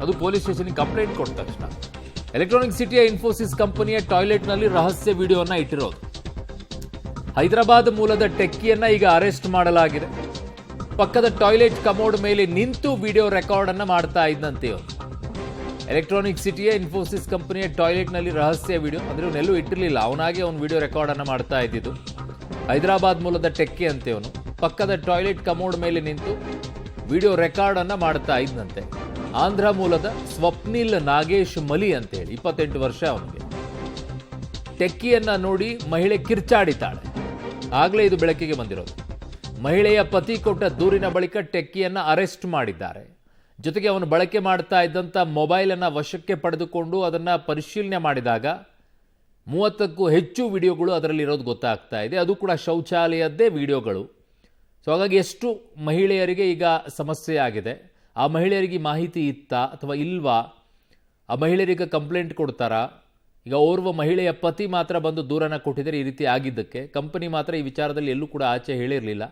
ಅದು ಪೊಲೀಸ್ ಸ್ಟೇಷನ್ಗೆ ಕಂಪ್ಲೇಂಟ್ ಕೊಟ್ಟ ತಕ್ಷಣ. ಎಲೆಕ್ಟ್ರಾನಿಕ್ ಸಿಟಿಯ ಇನ್ಫೋಸಿಸ್ ಕಂಪನಿಯ ಟಾಯ್ಲೆಟ್ನಲ್ಲಿ ರಹಸ್ಯ ವಿಡಿಯೋನ ಇಟ್ಟಿರೋದು. ಹೈದರಾಬಾದ್ ಮೂಲದ ಟೆಕ್ಕಿಯನ್ನ ಈಗ ಅರೆಸ್ಟ್ ಮಾಡಲಾಗಿದೆ. ಪಕ್ಕದ ಟಾಯ್ಲೆಟ್ ಕಮೋಡ್ ಮೇಲೆ ನಿಂತು ವಿಡಿಯೋ ರೆಕಾರ್ಡ್ ಅನ್ನ ಮಾಡ್ತಾ ಇದ್ದಂತೆ ಅವನು. ಎಲೆಕ್ಟ್ರಾನಿಕ್ ಸಿಟಿಯ ಇನ್ಫೋಸಿಸ್ ಕಂಪನಿಯ ಟಾಯ್ಲೆಟ್ನಲ್ಲಿ ರಹಸ್ಯ ವಿಡಿಯೋ, ಅಂದ್ರೆ ಅವನೆಲ್ಲೂ ಇಟ್ಟಿರಲಿಲ್ಲ, ಅವನಾಗೆ ಅವನು ವಿಡಿಯೋ ರೆಕಾರ್ಡ್ ಅನ್ನ ಮಾಡ್ತಾ ಇದ್ದಿದ್ದು. ಹೈದರಾಬಾದ್ ಮೂಲದ ಟೆಕ್ಕಿ ಅಂತೆ ಅವನು. ಪಕ್ಕದ ಟಾಯ್ಲೆಟ್ ಕಮೋಡ್ ಮೇಲೆ ನಿಂತು ವಿಡಿಯೋ ರೆಕಾರ್ಡ್ ಅನ್ನ ಮಾಡ್ತಾ ಇದ್ದಂತೆ. ಆಂಧ್ರ ಮೂಲದ ಸ್ವಪ್ನಿಲ್ ನಾಗೇಶ್ ಮಲಿ ಅಂತೇಳಿ 28 ವರ್ಷ ಅವನಿಗೆ. ಟೆಕ್ಕಿಯನ್ನ ನೋಡಿ ಮಹಿಳೆ ಕಿರ್ಚಾಡಿತಾಳೆ. ಆಗಲೇ ಇದು ಬೆಳಕಿಗೆ ಬಂದಿರೋದು. ಮಹಿಳೆಯ ಪತಿ ಕೊಟ್ಟ ದೂರಿನ ಬಳಿಕ ಟೆಕ್ಕಿಯನ್ನ ಅರೆಸ್ಟ್ ಮಾಡಿದ್ದಾರೆ. ಜೊತೆಗೆ ಅವನು ಬಳಕೆ ಮಾಡ್ತಾ ಇದ್ದಂಥ ಮೊಬೈಲನ್ನು ವಶಕ್ಕೆ ಪಡೆದುಕೊಂಡು ಅದನ್ನು ಪರಿಶೀಲನೆ ಮಾಡಿದಾಗ 30ಕ್ಕೂ ಹೆಚ್ಚು ವಿಡಿಯೋಗಳು ಅದರಲ್ಲಿ ಇರೋದು ಗೊತ್ತಾಗ್ತಾ ಇದೆ. ಅದು ಕೂಡ ಶೌಚಾಲಯದ್ದೇ ವಿಡಿಯೋಗಳು. ಸೊ ಹಾಗಾಗಿ ಎಷ್ಟು ಮಹಿಳೆಯರಿಗೆ ಈಗ ಸಮಸ್ಯೆ ಆಗಿದೆ, ಆ ಮಹಿಳೆಯರಿಗೆ ಮಾಹಿತಿ ಇತ್ತಾ ಅಥವಾ ಇಲ್ವಾ, ಆ ಮಹಿಳೆಯರಿಗೆ ಕಂಪ್ಲೇಂಟ್ ಕೊಡ್ತಾರಾ? ಈಗ ಓರ್ವ ಮಹಿಳೆಯ ಪತಿ ಮಾತ್ರ ಬಂದು ದೂರನ ಕೊಟ್ಟಿದ್ದಾರೆ ಈ ರೀತಿ ಆಗಿದ್ದಕ್ಕೆ. ಕಂಪನಿ ಮಾತ್ರ ಈ ವಿಚಾರದಲ್ಲಿ ಎಲ್ಲೂ ಕೂಡ ಆಚೆ ಹೇಳಿರಲಿಲ್ಲ.